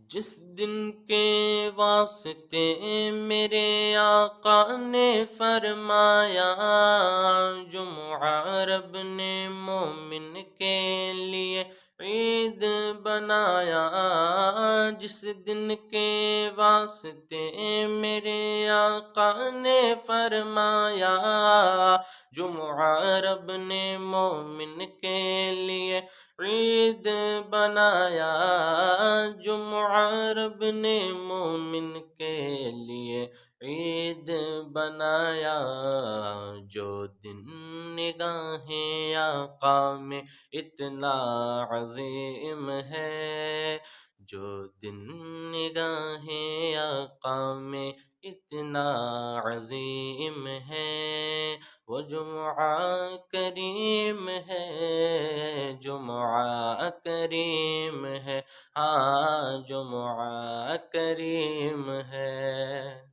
جس دن کے واسطے میرے آقا نے فرمایا، جمعہ رب نے مومن کے لیے عید بنایا، جس دن کے واسطے میرے آقا نے فرمایا، جمعہ رب نے مومن کے لیے عید بنایا، جمعہ رب نے مومن کے لیے عید بنایا، جو دن نگاہیں آقا میں اتنا عظیم ہے، جو دن نگاہیں آقا میں اتنا عظیم ہے، وہ جمعہ کریم ہے، جمعہ کریم ہے، ہاں جمعہ کریم ہے۔